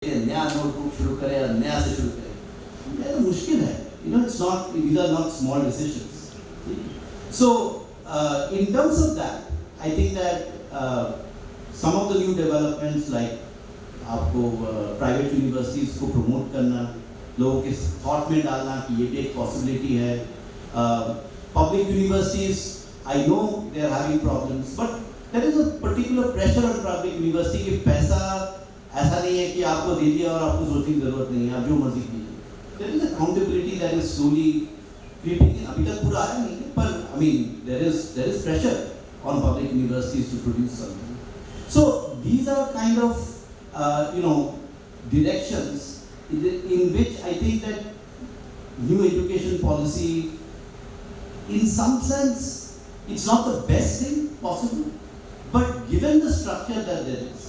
नया नोटबुक शुरू करें या नया से शुरू करें, ये तो मुश्किल है. It's not, these are not small decisions. So in terms of that, I think that some of the new developments like आपको प्राइवेट यूनिवर्सिटीज़ को प्रमोट करना, लोगों के थॉट में डालना कि ये भी एक पॉसिबिलिटी है. Public universities, I know they are having problems, but there is a particular pressure on public university कि पैसा ऐसा नहीं है कि आपको दे दिया और आपको सोचने की जरूरत नहीं है, आप जो मर्जी कीजिए. There is accountability that is slowly creeping in. अभी तक पूरा आया नहीं है, पर I mean there is pressure on public universities to produce something. So these are kind of directions in which I think that new education policy, in some sense, it's not the best thing possible, but given the structure that there is,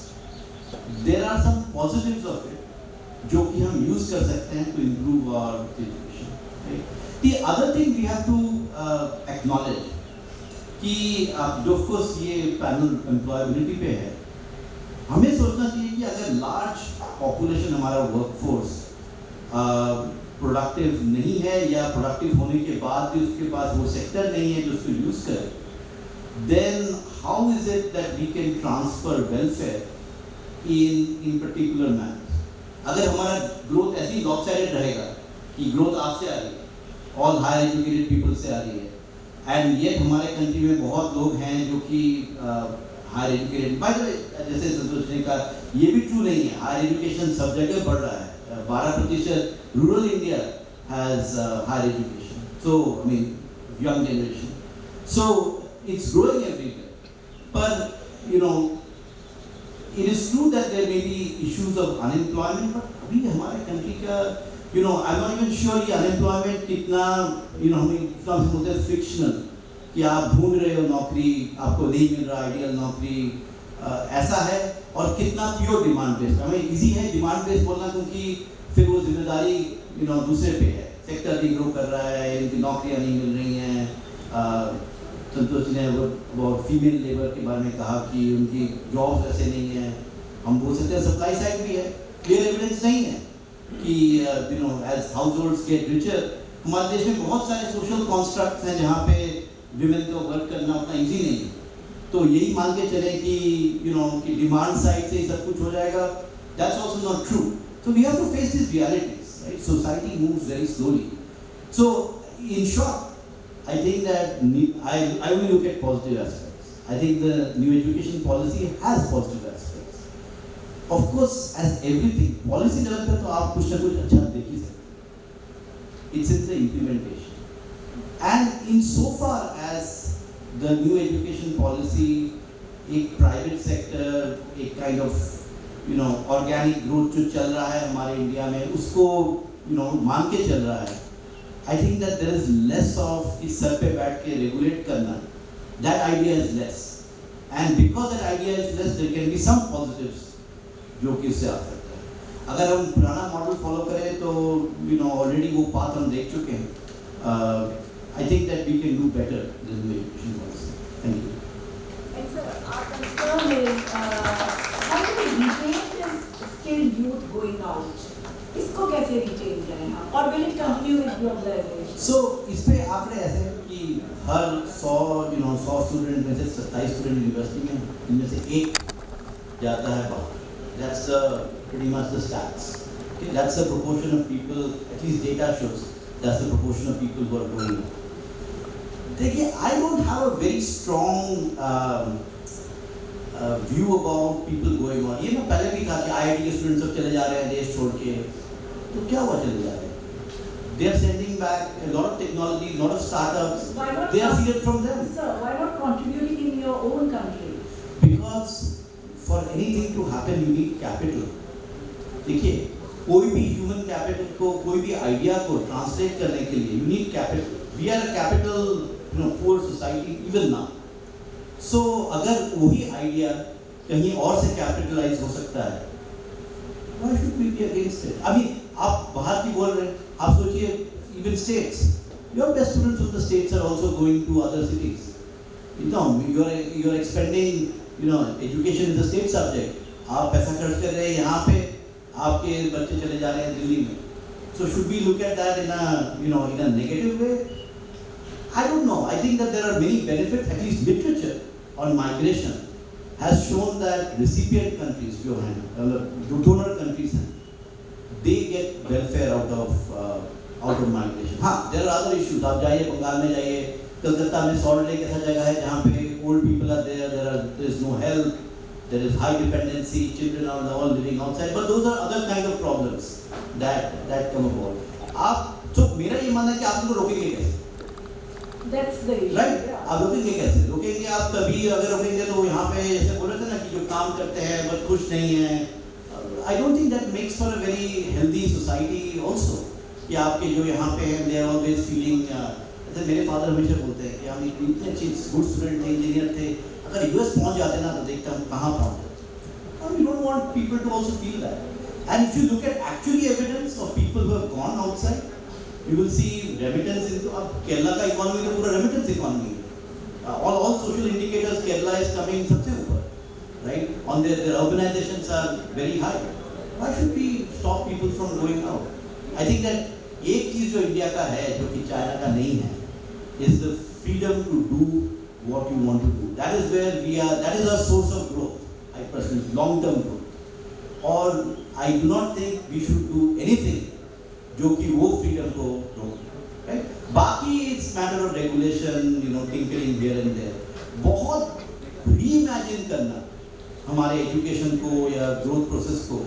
there are some positives of it जो कि हम use कर सकते हैं to improve our education. Right? The other thing we have to acknowledge कि जो of course ये panel employability पे है, हमें सोचना चाहिए कि अगर large population हमारा workforce प्रोडक्टिव नहीं है या प्रोडक्टिव होने के बाद भी उसके पास वो सेक्टर नहीं है जो उसको यूज करे, then how is it that we can transfer welfare in particular manners? अगर हमारा ग्रोथ ऐसी lopsided रहेगा कि ग्रोथ आपसे आ रही है, all higher educated people से आ रही है, and yet हमारे कंट्री में बहुत लोग हैं जो कि higher educated, by the way जैसे संतोष ने कहा ये भी ट्रू नहीं है, हायर एजुकेशन सब जगह बढ़ रहा है. 12% rural India has higher education, so I mean young generation, so it's growing everywhere. पर it is true that there may be issues of unemployment, but अभी हमारे कंट्री का I'm not even sure ये unemployment कितना हमें कितना बोलते हैं फ्रिक्शनल, कि आप ढूंढ रहे हो नौकरी, आपको नहीं मिल रहा आइडियल नौकरी, ऐसा है, और कितना प्योर डिमांड बेस्ड. हमें इजी है डिमांड बेस्ड बोलना क्योंकि फिर वो जिम्मेदारी दूसरे पे है, सेक्टर भी ग्रो कर रहा है, इनकी नौकरियां नहीं मिल रही हैं. संतोष ने वो फीमेल लेबर के बारे में कहा कि उनकी जॉब्स ऐसे नहीं है. हम बोल सकते हैं सप्लाई साइड भी है, क्लियर एविडेंस नहीं है कि as households get richer, हमारे देश में बहुत सारे सोशल कॉन्स्ट्रक्ट्स हैं जहाँ पे विमेन को वर्क करना उतना ईजी नहीं है. तो यही मान के चले कि कि डिमांड साइड से ही सब कुछ हो जाएगा, that's also not true. So we have to face this realities, right? Society moves very slowly. So in short, I think that I will look at positive aspects. I think the new education policy has positive aspects. Of course, as everything, policy development तो आप कुछ ना कुछ अच्छा देख ही सकते. It's in the implementation. And in so far as the new education policy, एक private sector, एक kind of organic growth जो चल रहा है हमारे इंडिया में, उसको मान के चल रहा है. I think that there is less of इस सर पे बैठ के regulate करना. That idea is less, and because that idea is less, there can be some positives जो कि उससे आ सकता है. अगर हम पुराना मॉडल फॉलो करें तो already वो पाथ हम देख चुके हैं. I think that we can do better than the education policy. Thank you. And sir, our concern is how do we retain this skilled youth going out? इसको कैसे retain करें हम, और will it continue with globalization? So इस पे आपने ऐसे कि हर 100 स्टूडेंट में से 27 स्टूडेंट यूनिवर्सिटी में, इनमें से एक जाता है बाहर. That's pretty much the stats. Okay, that's the proportion of people, at least data shows that's the proportion of people who are going out. देखिए, I don't have a very strong view about people going on. ये मैं पहले भी कहा कि IIT के students सब चले जा रहे हैं देश छोड़ के, तो क्या हुआ चले जा रहे हैं? They are sending back a lot of technology, a lot of startups. They are seeded from them. Sir, why not contributing in your own country? Because for anything to happen, you need capital. देखिए, कोई भी human capital को, कोई भी idea को translate करने के लिए, you need capital. We are a capital, poor society even now. So अगर वही idea कहीं और से capitalize हो सकता है, why should we be against it? अभी आप बाहर की बोल रहे हैं, आप सोचिए even states, your best students of the states are also going to other cities. You are expanding, education is a state subject. आप पैसा खर्च कर रहे हैं यहाँ पे, आपके बच्चे चले जा रहे हैं दिल्ली में, so should we look at that in a negative way? I don't know. I think that there are many benefits. At least literature on migration has shown that recipient countries, जो हैं, जो donor countries हैं, they get welfare out of migration. हाँ, there are other issues. आप जाइए बंगाल में जाइए, कलकत्ता में सॉल्ट लेक ऐसा जगह है जहाँ पे old people are there, there is no health, there is high dependency, children are all living outside. But those are other kind of problems that come about. तो मेरा ये मानना है कि आप इनको रोकेंगे कैसे? That's the issue. Right? आप रोकेंगे कैसे? रोकेंगे आप तभी अगर रोकेंगे तो यहाँ पे जैसे बोले थे ना कि जो काम करते हैं बस खुश नहीं है. I don't think that makes for a very healthy society also. कि आपके जो यहाँ पे हैं, they are always feeling. जैसे मेरे फादर हमेशा बोलते हैं कि हम इतने अच्छे गुड स्टूडेंट थे, इंजीनियर थे, अगर यूएस पहुँच जाते ना तो देखते हम कहाँ पहुँच जाते. And we don't want people to also feel that. And if you look at actually evidence of people who have gone outside, you will see remittance into. अब केरला का इकोनॉमी तो पूरा रेमिटेंस इकोनॉमी है. All social indicators Kerala is coming सबसे ऊपर, right? On their urbanizations are very high. Why should we stop people from going out? I think that एक चीज जो इंडिया का है जो कि चाइना का नहीं है, is the freedom to do what you want to do. That is where we are. That is our source of growth. I personally, long-term growth. Or I do not think we should do anything जो कि वो freedom को रोके. Right? बाकी it's matter of regulation, tinkering here and there. बहुत reimagine करना हमारे education को या growth process को.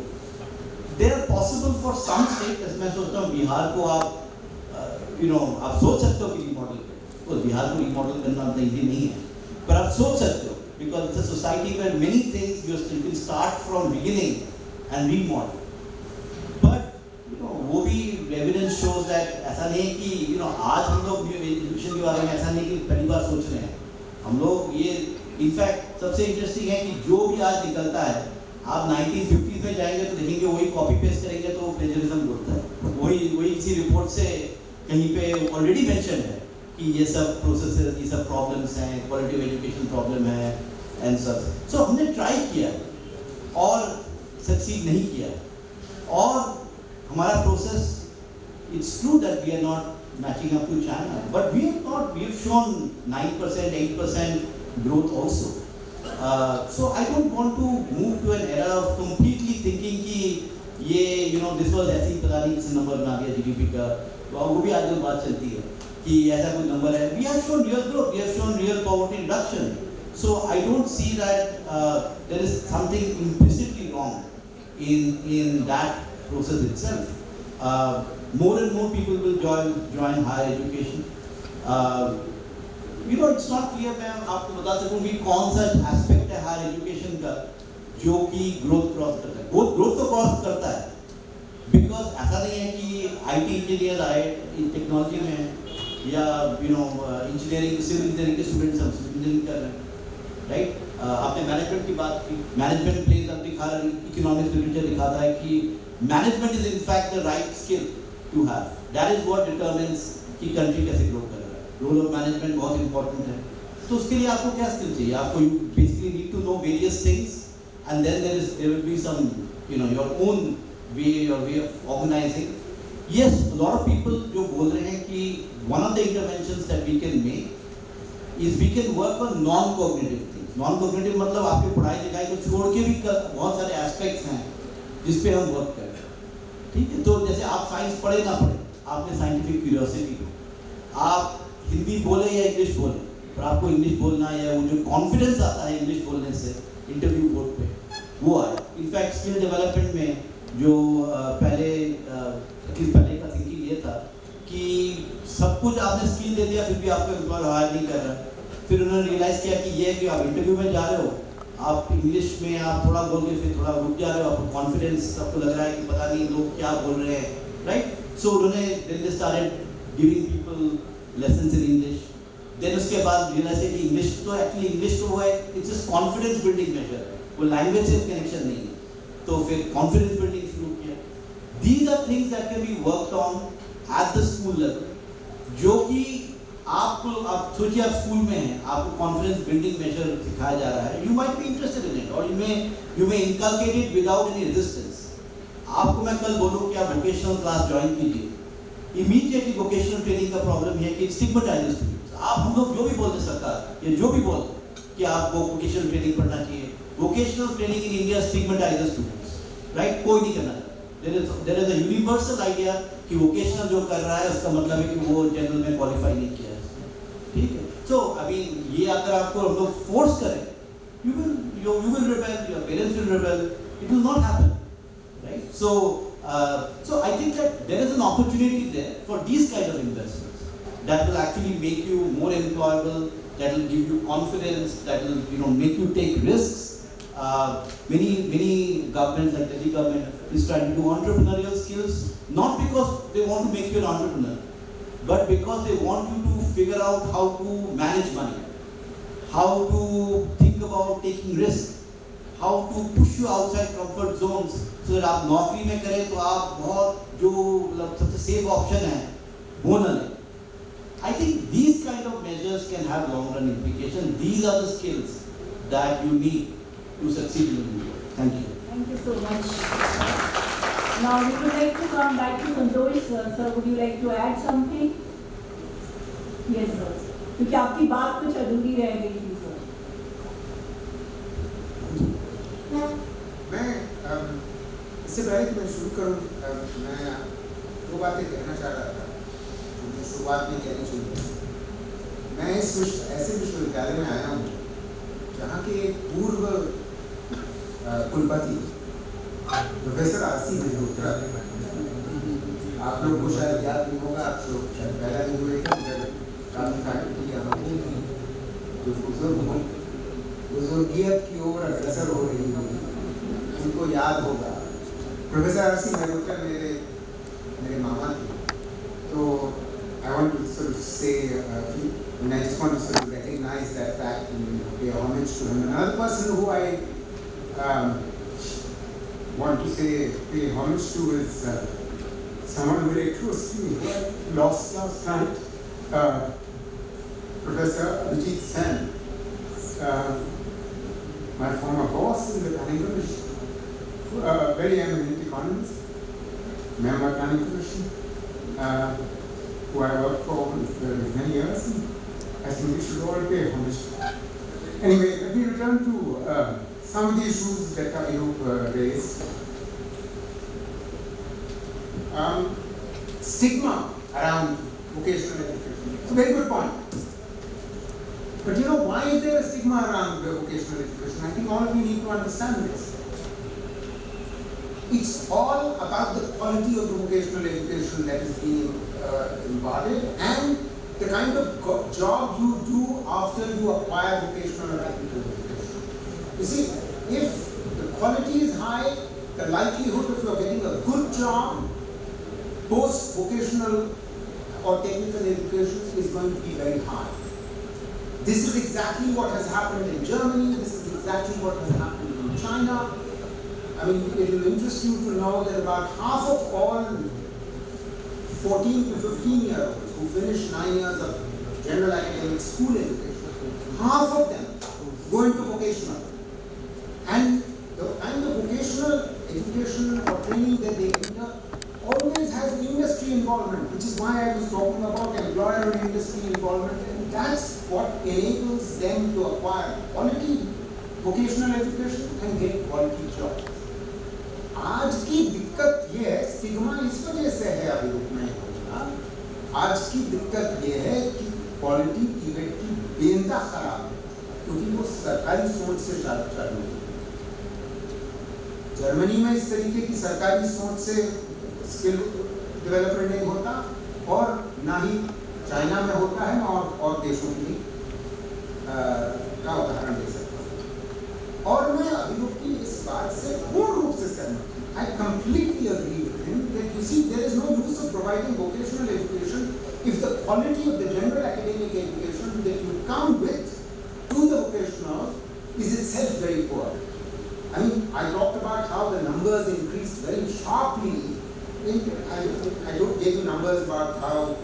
They are possible for some states. जैसे मैं सोचता हूँ बिहार को आप आप सोच सकते हो कि remodel करें. तो बिहार को remodel करना उतना easy नहीं है. पर आप सोच सकते हो because it's a society where many things you can start from beginning and remodel. But वो भी evidence shows that ऐसा नहीं है कि आज हम लोग education के बारे में ऐसा नहीं कि पहली बार सोच रहे हैं. हम लोग ये in fact सबसे interesting है कि जो भी आज निकलता है आप 1950s में जाएंगे तो देखेंगे वही कॉपी पेस्ट करेंगे तो प्लेजरिज्म बोलता है. वही इसी रिपोर्ट से कहीं पे ऑलरेडी मेंशन है कि ये सब प्रोसेसेस, ये सब प्रॉब्लम्स हैं, क्वालिटी ऑफ एजुकेशन प्रॉब्लम है एंड सब. सो हमने ट्राई किया और सक्सीड नहीं किया. और हमारा process, it's true that we are not matching up to China, but we have shown 9%, 8% growth also. So I don't want to move to an era of completely thinking कि ये this was ऐसे ही पता नहीं किस number में आ गया GDP का. तो वो भी आजकल बात चलती है कि ऐसा कोई नंबर है. We have shown real growth, we have shown real poverty reduction. So I don't see that there is something implicitly wrong in that process itself. More and more people will join higher education. It's not clear. मैं आपको बता सकूं कि कौन सा aspect है higher education का जो कि ग्रोथ क्रॉस करता है. ग्रोथ तो क्रॉस करता है बिकॉज ऐसा नहीं है कि आईटी इंजीनियर आए इन टेक्नोलॉजी में या इंजीनियरिंग सिविल इंजीनियरिंग के स्टूडेंट्स हम सिविल इंजीनियरिंग कर रहे हैं. राइट? आपने मैनेजमेंट की बात की. मैनेजमेंट प्लेज अब दिखा रहा है, इकोनॉमिक्स लिटरेचर दिखाता है कि management is in fact the right skill to have. That is what determines कि कंट्री कैसे ग्रो कर रहा है. रोल ऑफ मैनेजमेंट बहुत इंपॉर्टेंट है. तो उसके लिए आपको क्या स्किल चाहिए? आपको basically need to know various things and then there will be some your own way of organising. Yes, lot of people जो बोल रहे हैं कि one of the interventions that we can make is we can work on non cognitive things. Non cognitive मतलब आपके पढ़ाई लिखाई को छोड़ के भी बहुत सारे एस्पेक्ट्स हैं जिस पे हम वर्क कर रहे हैं. ठीक है? तो जैसे आप साइंस पढ़े ना पढ़े, आपने साइंटिफिक क्यूरियोसिटी, आप हिंदी बोले या इंग्लिश बोले, पर आपको इंग्लिश बोलना या वो जो कॉन्फिडेंस आता है इंग्लिश बोलने से इंटरव्यू बोर्ड पे, वो आया. इनफैक्ट स्किल डेवलपमेंट में जो पहले का थिंकिंग ये था कि सब कुछ आपने स्किल दे दिया फिर भी आपको एम्प्लॉयर हायर नहीं कर रहा. फिर उन्होंने रियलाइज़ किया कि ये कि आप इंटरव्यू में जा रहे हो, आप इंग्लिश में आप थोड़ा बोल के फिर थोड़ा रुक जा रहे हो, आपको कॉन्फिडेंस आपको लग रहा है कि पता नहीं लोग क्या बोल रहे हैं. राइट? सो उन्होंने then they started giving people lessons in English. Then उसके बाद realize कि English तो actually English तो है, it's just confidence building measure. वो language से connection नहीं है. तो फिर confidence building शुरू किया. These are things that can be worked on at the school level. जो कि आपको आप सोचिए आप स्कूल में हैं, आपको confidence building measure सिखाया जा रहा है. You might be interested in it or you may inculcate it without any resistance. आपको मैं कल बोलूँ कि आप वोकेशनल क्लास ज्वाइन कीजिए, इमीडिएटली वोकेशनल ट्रेनिंग का प्रॉब्लम है कि स्टिग्मेटाइजेस टू यू। आप हम लोग जो भी बोलते सरकार ये जो भी बोलते कि आपको वोकेशनल ट्रेनिंग पढ़ना चाहिए, vocational training in India stigmatises to right, कोई नहीं करना। There is a universal idea कि वोकेशनल जो कर रहा है उसका मतलब है कि वो जनरल में क्वालिफाई नहीं किया है, ठीक है। सो आई मीन ये अगर आपको हम लोग फोर्स करें, you will rebel, your parents will rebel, it will not happen, right? So I think that there is an opportunity there for these kind of investments that will actually make you more employable, that will give you confidence, that will make you take risks. Many governments like Delhi government is trying to do entrepreneurial skills, not because they want to make you an entrepreneur, but because they want you to figure out how to manage money, how to think about taking risk, how to push you outside comfort zones, so that आप नौकरी में करें तो आप बहुत जो सबसे safe option है वो न लें. I think these kind of measures can have long-run implications. These are the skills that you need to succeed in the world. Thank you. Thank you so much. Now we would like to come back to Santosh sir. Sir, would you like to add something? Yes, sir. क्योंकि आपकी बात कुछ अधूरी रह गई थी sir. मैं इससे पहले कि मैं शुरू करूं, मैं दो बातें कहना चाह रहा था जो मैं शुरुआत में कहनी चाहिए. मैं इस ऐसे विश्वविद्यालय में आया हूँ जहाँ के पूर्व कुलपति प्रोफेसर आरसी मेहरोत्रा, आप लोग को शायद याद नहीं होगा, आप लोग शायद पहला नहीं हुए थे काफी फैकल्टी यहाँ जो बुजुर्गियत की ओर अग्रसर हो रही है उनको याद होगा. प्रोफेसर आरसी मेहरोत्रा मेरे मामा थे. तो I want to sort of say, and I just want to sort of recognize that fact and pay homage to him. Another person who I want to say pay homage to is someone very close to me who I lost last night, Professor Abhiroop Sen, my former boss in the Planning Commission, a very eminent economist, member of Planning Commission, who I worked for many years. I think we should all pay homage. Anyway, let me return to some of the issues that Abhiroop raised. Stigma around vocational education. It's a very good point. But why is there a stigma around vocational education? I think all of you need to understand this. It's all about the quality of the vocational education that is being imparted and the kind of job you do after you acquire vocational or technical education. You see, if the quality is high, the likelihood of you getting a good job post-vocational or technical education is going to be very high. This is exactly what has happened in Germany. This is exactly what has happened in China. I mean, it will interest you to know that about half of all 14 to 15-year-olds who finish 9 years of general academic school education, half of them go into vocational. And the kind of vocational education or training that they enter always has industry involvement, which is why I was talking about employer and industry involvement. And that's what enables them to acquire quality vocational education and get quality jobs. आज की दिक्कत ये है, stigma इस वजह से है अभिरूप में होगा. आज की दिक्कत ये है कि क्वालिटी टीवेट की बेनता खराब है क्योंकि वो सरकारी सोच से चालू है. जर्मनी में इस तरीके की सरकारी सोच से स्किल डेवलपमेंट नहीं होता और ना ही चाइना में होता है और देशों की का उदाहरण दे सकता हूँ. और मैं अभिरूप की इस बात से पूर्ण रूप से सहमत हूँ. I completely agree with him that you see there is no use of providing vocational education if the quality of the general academic education that you come with to the vocational is itself very poor. I mean, I talked about how the numbers increased very sharply. I don't give you numbers about how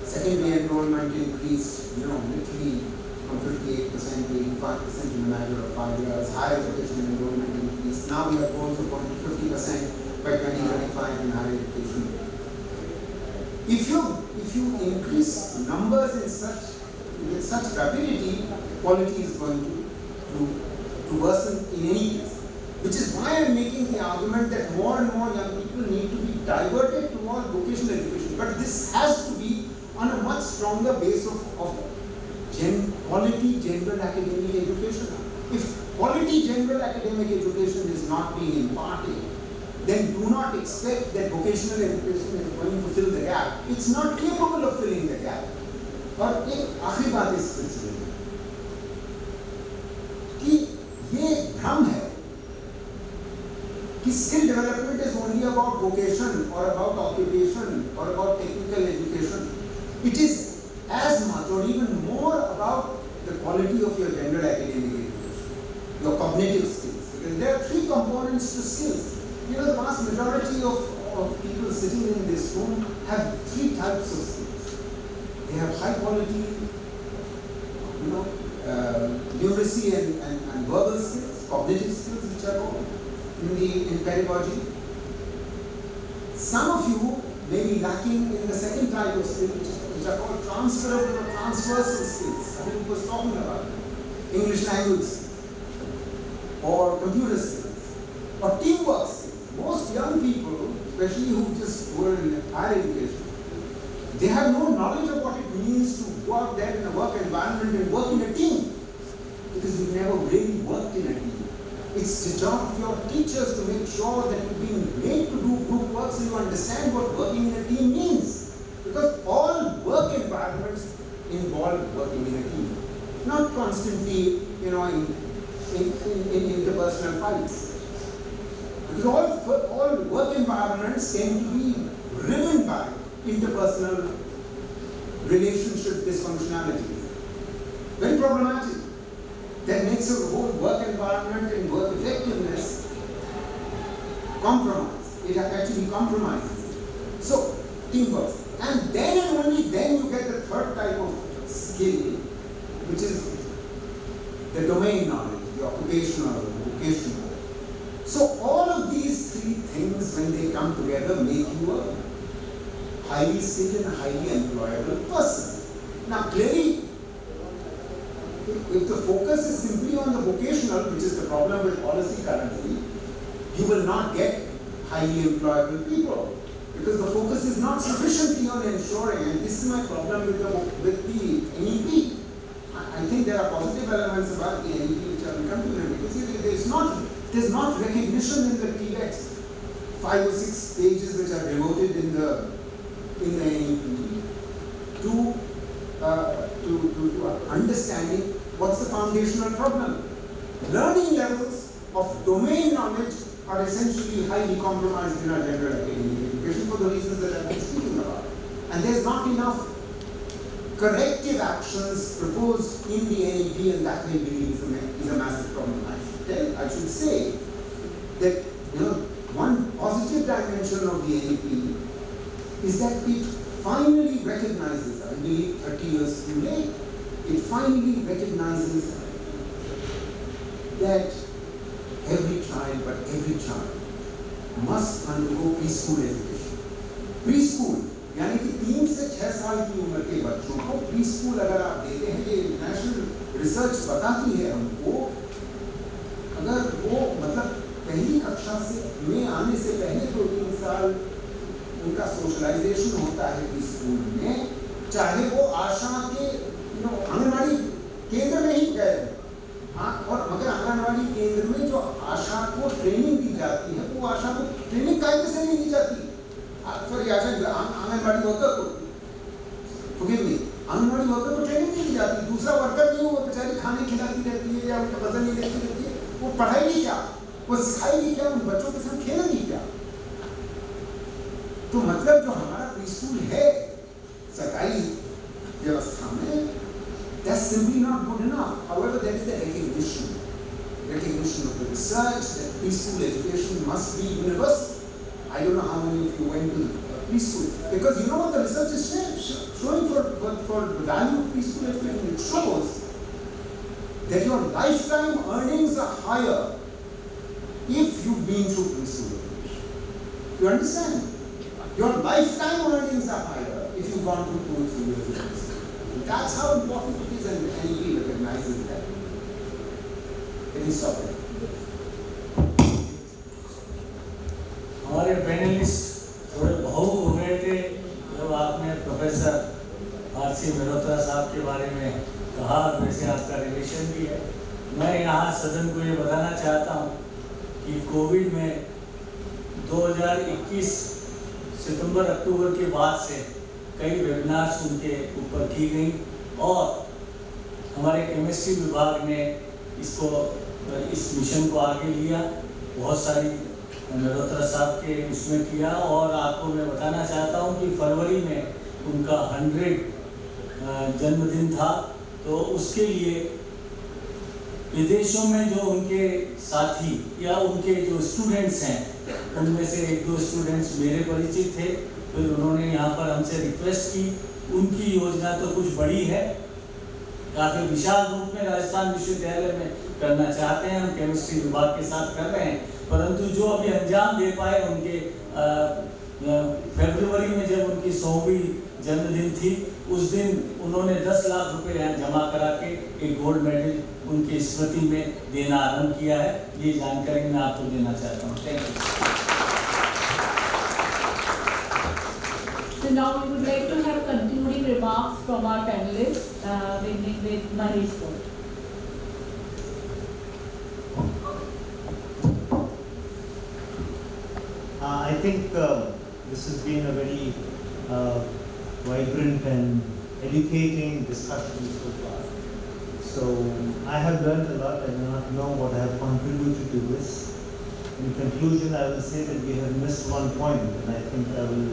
secondary enrollment increased, literally from 58% to 85% in a matter of 5 years. Higher education enrollment increased. Now we have goals of going to 50%. by 2025 in higher education. If you increase numbers with such rapidity, quality is going to worsen in any case. Which is why I am making the argument that more and more young people need to be diverted toward vocational education. But this has to be on a much stronger base of quality general academic education. If quality general academic education is not being imparted, then do not expect that vocational education is going to fill the gap. It's not capable of filling the gap. और एक आखिरी बात इस सिलसिले में कि ये भ्रम है कि skill development is only about vocation or about occupation or about technical education. It is as much or even more about the quality of your general academic education, your cognitive skills. Because there are three components to skills. You know, the vast majority of people sitting in this room have three types of skills. They have high quality, numeracy and verbal skills, cognitive skills, which are called in pedagogy. Some of you may be lacking in the second type of skills, which are called transferable or transversal skills. Abhiroop was talking about English language skills, or computer skills, or teamwork skills. Most young people, especially who just were in higher education, they have no knowledge of what it means to go out there in a work environment and work in a team, because you've never really worked in a team. It's the job of your teachers to make sure that you're being made to do group work so you understand what working in a team means. Because all work environments involve working in a team, not constantly, in interpersonal fights. Because all work environments tend to be driven by interpersonal relationship dysfunctionalities. Very problematic. That makes a whole work environment and work effectiveness compromise. It actually compromises. So, teamwork. And then and only then you get the third type of skill, which is the domain knowledge, the occupational, the vocational. So all of these three things, when they come together, make you a highly skilled and highly employable person. Now clearly, if the focus is simply on the vocational, which is the problem with policy currently, you will not get highly employable people. Because the focus is not sufficiently on ensuring, and this is my problem with the NEP. I think there are positive elements about the NEP which I will come to them, because there's not recognition in the TLEX 5 or 6 pages which are devoted in the NEP to understanding what's the foundational problem. Learning levels of domain knowledge are essentially highly compromised in our general academic education for the reasons that I've been speaking about. And there's not enough corrective actions proposed in the NEP, and that I believe is a massive problem. I should say that one positive dimension of the NEP is that it finally recognizes, I believe 30 years too late, it finally recognizes that every child must undergo preschool education. Preschool, यानी कि 3 से 6 साल की उम्र के बच्चों को preschool अगर आप देते हैं, ये नेशनल रिसर्च बताती है हमको, अगर वो पहली कक्षा में आने से पहले 2-3 साल उनका सोशलाइजेशन होता है स्कूल में, चाहे वो आशा के आंगनवाड़ी केंद्र में ही गए, और मगर आंगनवाड़ी केंद्र में जो आशा को ट्रेनिंग दी जाती है, वो आशा को ट्रेनिंग कायदे से नहीं दी जाती। सॉरी, आशा आंगनवाड़ी वर्कर को, फॉरगिव मी, आंगनवाड़ी वर्कर को ट्रेनिंग नहीं दी जाती। दूसरा वर्कर नहीं, वो बेचारी खाने खिलाती रहती है या उनका वजन नहीं लेती रहती है, वो पढ़ाएगी क्या, वो सिखाएगी क्या, उन बच्चों के साथ खेलेगी क्या। तो मतलब जो हमारा प्रीस्कूल है सरकारी व्यवस्था में, that's simply not good enough. However, there is a recognition of the research that preschool education must be universal. I don't know how many of you went to preschool, because you know what the research is showing for the value of preschool education. It shows that your lifetime earnings are higher if you've been through preschool education. You understand? Your lifetime earnings are higher if you've gone through 2 or 3 years of university. That's how important it is, and NEP recognizes that. Can you stop it? हमारे panelist थोड़े भावुक हो गए थे जब आपने professor RC. Mehrotra साहब के बारे में कहा, वैसे आपका रिलेशन भी है। मैं यहाँ सदन को ये बताना चाहता हूँ कि कोविड में 2021 सितंबर-अक्टूबर के बाद से कई वेबिनार्स उनके ऊपर की गई और हमारे केमिस्ट्री विभाग ने इस मिशन को आगे लिया, बहुत सारी मेहरोत्रा साहब के इसमें किया। और आपको मैं बताना चाहता हूँ कि फरवरी में उनका 100 जन्मदिन था, तो उसके लिए विदेशों में जो उनके साथी या उनके जो स्टूडेंट्स हैं, उनमें से 1-2 स्टूडेंट्स मेरे परिचित थे। फिर उन्होंने यहाँ पर हमसे रिक्वेस्ट की। उनकी योजना तो कुछ बड़ी है, काफ़ी विशाल रूप में राजस्थान विश्वविद्यालय में करना चाहते हैं, हम केमिस्ट्री विभाग के साथ कर रहे हैं, परंतु जो अभी अंजाम दे पाए उनके फरवरी में जब उनकी 100वीं जन्मदिन थी, उस दिन उन्होंने 10 लाख रुपए यहाँ जमा करा के एक गोल्ड मेडल उनकी स्मृति में देना आरंभ किया है। ये जानकारी मैं आपको देना चाहता हूँ। Thank you. So now we would like to have concluding remarks from our panelists, beginning with Mahesh sir. I think this has been a very vibrant and educating discussion so far. So I have learned a lot. I do not know what I have contributed to this. In conclusion, I will say that we have missed one point, and I think I will